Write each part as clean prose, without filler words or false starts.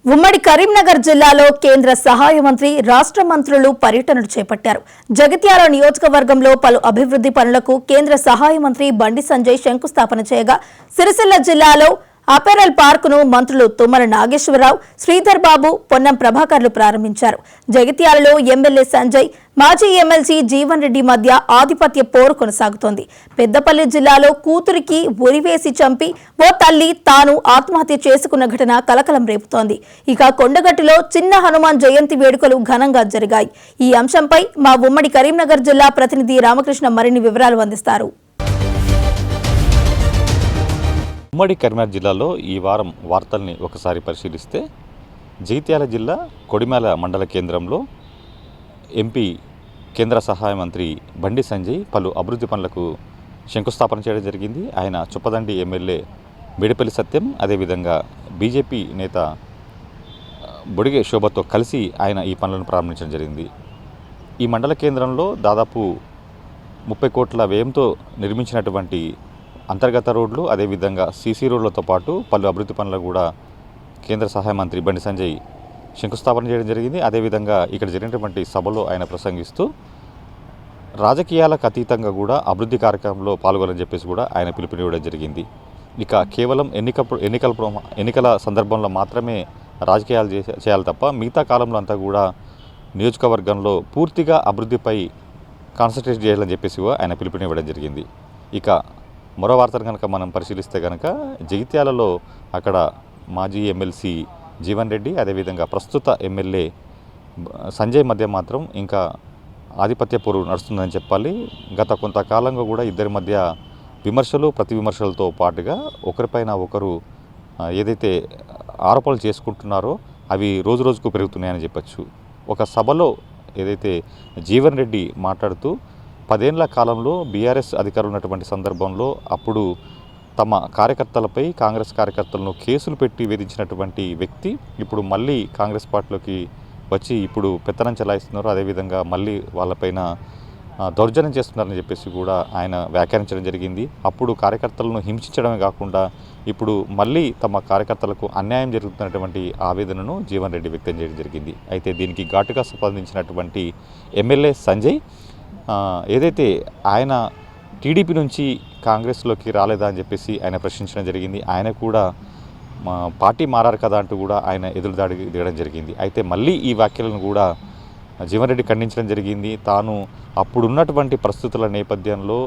ఉమ్మడి కరీంనగర్ జిల్లాలో కేంద్ర సహాయ మంత్రి రాష్ట్ర మంత్రులు పర్యటనలు చేపట్టారు. జగిత్యాల నియోజకవర్గంలో పలు అభివృద్ధి పనులకు కేంద్ర సహాయ మంత్రి బండి సంజయ్ శంకుస్థాపన చేయగా, సిరిసిల్ల జిల్లాలో అపెరల్ పార్కును మంత్రులు తుమ్మల నాగేశ్వరరావు, శ్రీధర్ బాబు, పొన్నం ప్రభాకర్లు ప్రారంభించారు. జగిత్యాలలో ఎమ్మెల్యే సంజయ్, మాజీ ఎమ్మెల్సీ జీవన్ రెడ్డి మధ్య ఆధిపత్య పోరు కొనసాగుతోంది. పెద్దపల్లి జిల్లాలో కూతురికి ఉరివేసి చంపి ఓ తల్లి తాను ఆత్మహత్య చేసుకున్న ఘటన కలకలం రేపుతోంది. ఇక కొండగట్టులో చిన్న హనుమాన్ జయంతి వేడుకలు ఘనంగా జరిగాయి. ఈ అంశంపై మా ఉమ్మడి కరీంనగర్ జిల్లా ప్రతినిధి రామకృష్ణ మరిన్ని వివరాలు అందిస్తారు. ఉమ్మడి కరీంనగర్ జిల్లాలో ఈ వారం వార్తల్ని ఒకసారి పరిశీలిస్తే, జగిత్యాల జిల్లా కొడిమేల మండల కేంద్రంలో ఎంపీ కేంద్ర సహాయ మంత్రి బండి సంజయ్ పలు అభివృద్ధి పనులకు శంకుస్థాపన చేయడం జరిగింది. ఆయన చొప్పదండి ఎమ్మెల్యే మేడిపల్లి సత్యం, అదేవిధంగా బీజేపీ నేత బొడిగే శోభతో కలిసి ఆయన ఈ పనులను ప్రారంభించడం జరిగింది. ఈ మండల కేంద్రంలో దాదాపు 30 కోట్ల వ్యయంతో నిర్మించినటువంటి అంతర్గత రోడ్లు, అదేవిధంగా సీసీ రోడ్లతో పాటు పలు అభివృద్ధి పనులకు కూడా కేంద్ర సహాయ మంత్రి బండి సంజయ్ శంకుస్థాపన చేయడం జరిగింది. అదేవిధంగా ఇక్కడ జరిగినటువంటి సభలో ఆయన ప్రసంగిస్తూ రాజకీయాలకు అతీతంగా కూడా అభివృద్ధి కార్యక్రమంలో పాల్గొనాలని చెప్పేసి కూడా ఆయన పిలుపునివ్వడం జరిగింది. ఇక కేవలం ఎన్నికల సందర్భంలో మాత్రమే రాజకీయాలు చేయాలి తప్ప మిగతా కాలంలో అంతా కూడా నియోజకవర్గంలో పూర్తిగా అభివృద్ధిపై కాన్సన్ట్రేట్ చేయాలని చెప్పేసి ఆయన పిలుపునివ్వడం జరిగింది. ఇక మరో వార్తను కనుక మనం పరిశీలిస్తే కనుక, జగిత్యాలలో అక్కడ మాజీ ఎమ్మెల్సీ జీవన్ రెడ్డి, అదేవిధంగా ప్రస్తుత ఎమ్మెల్యే సంజయ్ మధ్య మాత్రం ఇంకా ఆధిపత్య పోరు నడుస్తుందని చెప్పాలి. గత కొంతకాలంగా కూడా ఇద్దరి మధ్య విమర్శలు, ప్రతి విమర్శలతో పాటుగా ఒకరిపైన ఒకరు ఏదైతే ఆరోపణలు చేసుకుంటున్నారో అవి రోజు రోజుకు పెరుగుతున్నాయని చెప్పచ్చు. ఒక సభలో ఏదైతే జీవన్ రెడ్డి మాట్లాడుతూ 10 ఏళ్ల కాలంలో బీఆర్ఎస్ అధికారులు ఉన్నటువంటి సందర్భంలో అప్పుడు తమ కార్యకర్తలపై, కాంగ్రెస్ కార్యకర్తలను కేసులు పెట్టి వేధించినటువంటి వ్యక్తి ఇప్పుడు మళ్ళీ కాంగ్రెస్ పార్టీలోకి వచ్చి ఇప్పుడు పెత్తనం చెలాయిస్తున్నారు, అదేవిధంగా మళ్ళీ వాళ్ళపైన దౌర్జన్యం చేస్తున్నారని చెప్పేసి కూడా ఆయన వ్యాఖ్యానించడం జరిగింది. అప్పుడు కార్యకర్తలను హింసించడమే కాకుండా ఇప్పుడు మళ్ళీ తమ కార్యకర్తలకు అన్యాయం జరుగుతున్నటువంటి ఆవేదనను జీవన్ రెడ్డి వ్యక్తం చేయడం జరిగింది. అయితే దీనికి ఘాటుగా స్పందించినటువంటి ఎమ్మెల్యే సంజయ్ ఏదైతే ఆయన టీడీపీ నుంచి కాంగ్రెస్లోకి రాలేదా అని చెప్పేసి ఆయన ప్రశ్నించడం జరిగింది. ఆయన కూడా పార్టీ మారారు కదా అంటూ కూడా ఆయన ఎదురుదాడి దిగడం జరిగింది. అయితే మళ్ళీ ఈ వ్యాఖ్యలను కూడా జీవన్ రెడ్డి ఖండించడం జరిగింది. తాను అప్పుడున్నటువంటి పరిస్థితుల నేపథ్యంలో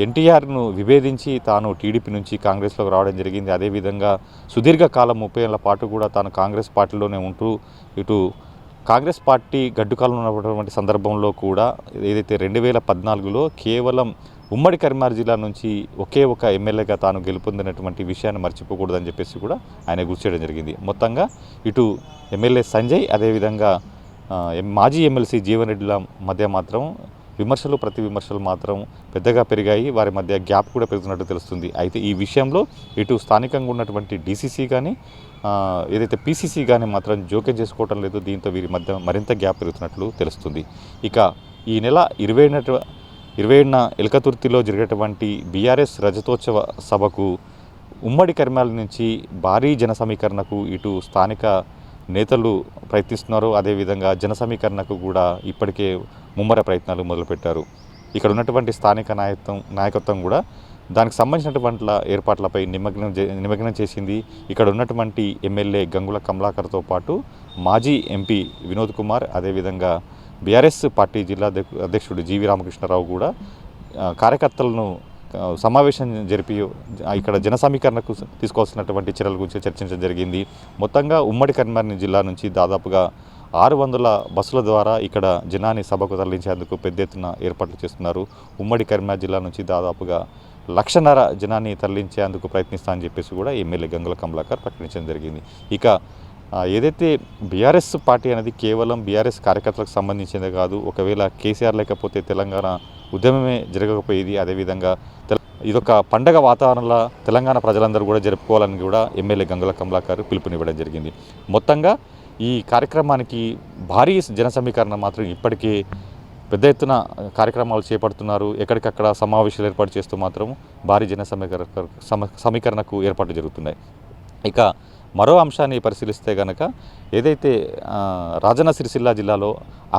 ఎన్టీఆర్ను విభేదించి తాను టీడీపీ నుంచి కాంగ్రెస్లోకి రావడం జరిగింది. అదేవిధంగా సుదీర్ఘకాలం 30 ఏళ్ల పాటు కూడా తాను కాంగ్రెస్ పార్టీలోనే ఉంటూ ఇటు కాంగ్రెస్ పార్టీ గడ్డుకాలంలో ఉన్నటువంటి సందర్భంలో కూడా ఏదైతే 2014లో కేవలం ఉమ్మడి కరీంనగర్ జిల్లా నుంచి ఒకే ఒక ఎమ్మెల్యేగా తాను గెలుపొందినటువంటి విషయాన్ని మర్చిపోకూడదని చెప్పేసి కూడా ఆయన గుర్తు చేయడం జరిగింది. మొత్తంగా ఇటు ఎమ్మెల్యే సంజయ్, అదేవిధంగా మాజీ ఎమ్మెల్సీ జీవన్ రెడ్డిల మధ్య మాత్రం విమర్శలు, ప్రతి విమర్శలు మాత్రం పెద్దగా పెరిగాయి. వారి మధ్య గ్యాప్ కూడా పెరుగుతున్నట్టు తెలుస్తుంది. అయితే ఈ విషయంలో ఇటు స్థానికంగా ఉన్నటువంటి డీసీసీ కానీ ఏదైతే పీసీసీ కానీ మాత్రం జోక్యం చేసుకోవటం లేదు. దీంతో వీరి మధ్య మరింత గ్యాప్ పెరుగుతున్నట్లు తెలుస్తుంది. ఇక ఈ నెల 27న ఎల్కతుర్తిలో జరిగేటువంటి బీఆర్ఎస్ రజతోత్సవ సభకు ఉమ్మడి కరీంనగర్ నుంచి భారీ జన సమీకరణకు ఇటు స్థానిక నేతలు ప్రయత్నిస్తున్నారు. అదేవిధంగా జన సమీకరణకు కూడా ఇప్పటికే ముమ్మర ప్రయత్నాలు మొదలుపెట్టారు. ఇక్కడ ఉన్నటువంటి స్థానిక నాయకత్వం కూడా దానికి సంబంధించినటువంటి ఏర్పాట్లపై నిమగ్నం చేసింది. ఇక్కడ ఉన్నటువంటి ఎమ్మెల్యే గంగుల కమలాకర్తో పాటు మాజీ ఎంపీ వినోద్ కుమార్, అదేవిధంగా బీఆర్ఎస్ పార్టీ జిల్లా అధ్యక్షుడు జీవి రామకృష్ణారావు కూడా కార్యకర్తలను సమావేశం జరిపి ఇక్కడ జన సమీకరణకు తీసుకోవాల్సినటువంటి చర్యల గురించి చర్చించడం జరిగింది. మొత్తంగా ఉమ్మడి కరీంనగర్ జిల్లా నుంచి దాదాపుగా 600 బస్సుల ద్వారా ఇక్కడ జనాన్ని సభకు తరలించేందుకు పెద్ద ఎత్తున ఏర్పాట్లు చేస్తున్నారు. ఉమ్మడి కరీంనగర్ జిల్లా నుంచి దాదాపుగా 1,00,000 జనాన్ని తరలించేందుకు ప్రయత్నిస్తామని చెప్పేసి కూడా ఎమ్మెల్యే గంగుల కమలాకర్ ప్రకటించడం జరిగింది. ఇక ఏదైతే బీఆర్ఎస్ పార్టీ అనేది కేవలం బీఆర్ఎస్ కార్యకర్తలకు సంబంధించిందే కాదు, ఒకవేళ కేసీఆర్ లేకపోతే తెలంగాణ ఉద్యమమే జరగకపోయేది. అదేవిధంగా ఇదొక పండగ వాతావరణంలో తెలంగాణ ప్రజలందరూ కూడా జరుపుకోవాలని కూడా ఎమ్మెల్యే గంగుల కమలాకర్ పిలుపునివ్వడం జరిగింది. మొత్తంగా ఈ కార్యక్రమానికి భారీ జన సమీకరణ మాత్రం ఇప్పటికే పెద్ద ఎత్తున కార్యక్రమాలు చేపడుతున్నారు. ఎక్కడికక్కడ సమావేశాలు ఏర్పాటు చేస్తూ మాత్రం భారీ జన సమీకరణకు ఏర్పాట్లు జరుగుతున్నాయి. ఇక మరో అంశాన్ని పరిశీలిస్తే కనుక ఏదైతే రాజన్న సిరిసిల్ల జిల్లాలో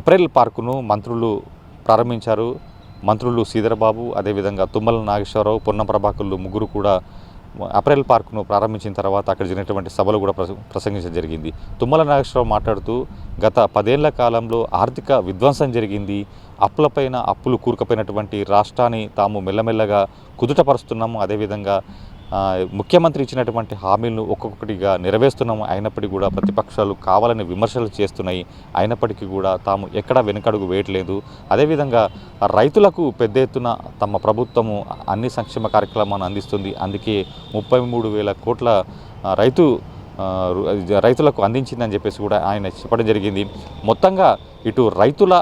అప్రెల్ పార్కును మంత్రులు ప్రారంభించారు. మంత్రులు శ్రీధరబాబు, అదేవిధంగా తుమ్మల నాగేశ్వరరావు, పొన్నం ప్రభాకర్లు ముగ్గురు కూడా అప్రెల్ పార్కును ప్రారంభించిన తర్వాత అక్కడ జరిగినటువంటి సభలు కూడా ప్రసంగించడం జరిగింది. తుమ్మల నాగేశ్వరరావు మాట్లాడుతూ గత 10 ఏళ్ల కాలంలో ఆర్థిక విధ్వంసం జరిగింది, అప్పులపైన అప్పులు కూరుకుపోయినటువంటి రాష్ట్రాన్ని తాము మెల్లమెల్లగా కుదుటపరుస్తున్నాము, అదేవిధంగా ముఖ్యమంత్రి ఇచ్చినటువంటి హామీలను ఒక్కొక్కటిగా నెరవేరుస్తున్నాము. అయినప్పటికీ కూడా ప్రతిపక్షాలు కావాలని విమర్శలు చేస్తున్నాయి. అయినప్పటికీ కూడా తాము ఎక్కడా వెనుకడుగు వేయట్లేదు. అదేవిధంగా రైతులకు పెద్ద ఎత్తున తమ ప్రభుత్వము అన్ని సంక్షేమ కార్యక్రమాలను అందిస్తుంది. అందుకే 33,000 కోట్ల రైతులకు అందించిందని చెప్పేసి కూడా ఆయన చెప్పడం జరిగింది. మొత్తంగా ఇటు రైతుల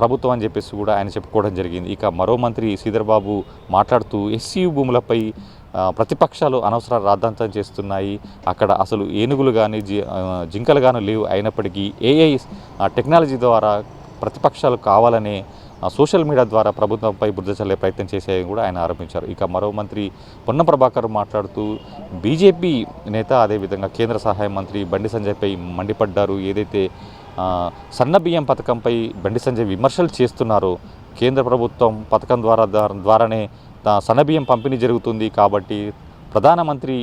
ప్రభుత్వం అని చెప్పేసి కూడా ఆయన చెప్పుకోవడం జరిగింది. ఇక మరో మంత్రి శ్రీధర్బాబు మాట్లాడుతూ ఎస్సీ భూములపై ప్రతిపక్షాలు అనవసర రాద్ధాంతం చేస్తున్నాయి, అక్కడ అసలు ఏనుగులు కానీ జింకలు కానీ లేవు, అయినప్పటికీ ఏఐ టెక్నాలజీ ద్వారా ప్రతిపక్షాలు కావాలనే సోషల్ మీడియా ద్వారా ప్రభుత్వంపై బురద చల్లే ప్రయత్నం చేసేది కూడా ఆయన ఆరోపించారు. ఇక మరో మంత్రి పొన్నం ప్రభాకర్ మాట్లాడుతూ బీజేపీ నేత అదేవిధంగా కేంద్ర సహాయ మంత్రి బండి సంజయ్పై మండిపడ్డారు. ఏదైతే సన్నబియ్యం పథకంపై బండి సంజయ్ విమర్శలు చేస్తున్నారో, కేంద్ర ప్రభుత్వం పథకం ద్వారానే సన్నబియ్యం పంపిణీ జరుగుతుంది కాబట్టి ప్రధానమంత్రి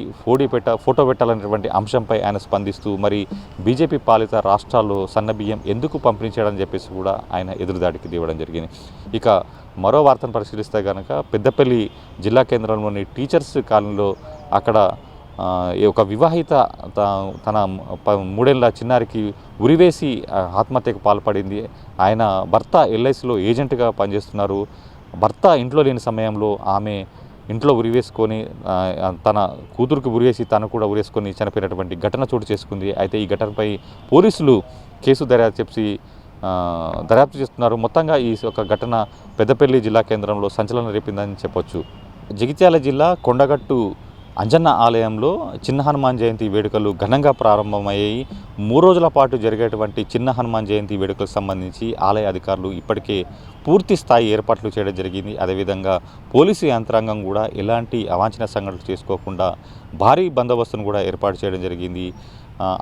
ఫోటో పెట్టాలనేటువంటి అంశంపై ఆయన స్పందిస్తూ మరి బీజేపీ పాలిత రాష్ట్రాల్లో సన్నబియ్యం ఎందుకు పంపిణీ చేయడం చెప్పేసి కూడా ఆయన ఎదురుదాడికి దిగడం జరిగింది. ఇక మరో వార్తను పరిశీలిస్తే కనుక పెద్దపల్లి జిల్లా కేంద్రంలోని టీచర్స్ కాలనీలో అక్కడ ఒక వివాహిత తన 3 ఏళ్ల చిన్నారికి ఉరివేసి ఆత్మహత్యకు పాల్పడింది. ఆయన భర్త ఎల్ఐసిలో ఏజెంట్గా పనిచేస్తున్నారు. భర్త ఇంట్లో లేని సమయంలో ఆమె ఇంట్లో ఉరివేసుకొని తన కూతురుకి ఉరివేసి తను కూడా ఉరేసుకొని చనిపోయినటువంటి ఘటన చోటు చేసుకుంది. అయితే ఈ ఘటనపై పోలీసులు కేసు దర్యాప్తు చేస్తున్నారు. మొత్తంగా ఈ ఒక ఘటన పెద్దపల్లి జిల్లా కేంద్రంలో సంచలనం రేపిందని చెప్పొచ్చు. జగిత్యాల జిల్లా కొండగట్టు అంజన్న ఆలయంలో చిన్న హనుమాన్ జయంతి వేడుకలు ఘనంగా ప్రారంభమయ్యాయి. 3 రోజుల పాటు జరిగేటువంటి చిన్న హనుమాన్ జయంతి వేడుకలకు సంబంధించి ఆలయ అధికారులు ఇప్పటికే పూర్తి స్థాయి ఏర్పాట్లు చేయడం జరిగింది. అదేవిధంగా పోలీసు యంత్రాంగం కూడా ఎలాంటి అవాంఛనీయ సంఘటనలు చేసుకోకుండా భారీ బందోబస్తును కూడా ఏర్పాటు చేయడం జరిగింది.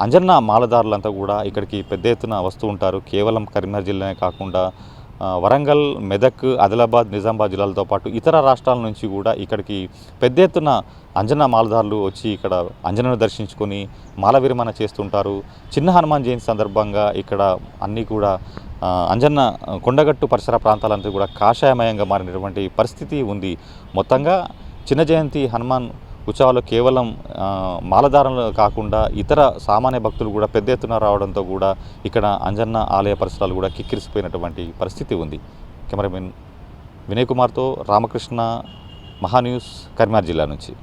అంజన్న మాలదారులంతా కూడా ఇక్కడికి పెద్ద ఎత్తున వస్తూ ఉంటారు. కేవలం కరీంనగర్ జిల్లానే కాకుండా వరంగల్, మెదక్, ఆదిలాబాద్, నిజామాబాద్ జిల్లాలతో పాటు ఇతర రాష్ట్రాల నుంచి కూడా ఇక్కడికి పెద్ద ఎత్తున అంజన్న మాలదారులు వచ్చి ఇక్కడ అంజనను దర్శించుకొని మాల విరమణ చేస్తుంటారు. చిన్న హనుమాన్ జయంతి సందర్భంగా ఇక్కడ అన్నీ కూడా అంజన్న కొండగట్టు పరిసర ప్రాంతాలంతా కూడా కాషాయమయంగా మారినటువంటి పరిస్థితి ఉంది. మొత్తంగా చిన్న జయంతి హనుమాన్ ఉత్సవాలు కేవలం మాలధారణలు కాకుండా ఇతర సామాన్య భక్తులు కూడా పెద్ద ఎత్తున రావడంతో కూడా ఇక్కడ అంజన్న ఆలయ పరిసరాలు కూడా కిక్కిరిసిపోయినటువంటి పరిస్థితి ఉంది. కెమెరామెన్ వినయ్ కుమార్తో రామకృష్ణ, మహాన్యూస్, కరీంనగర్ జిల్లా నుంచి.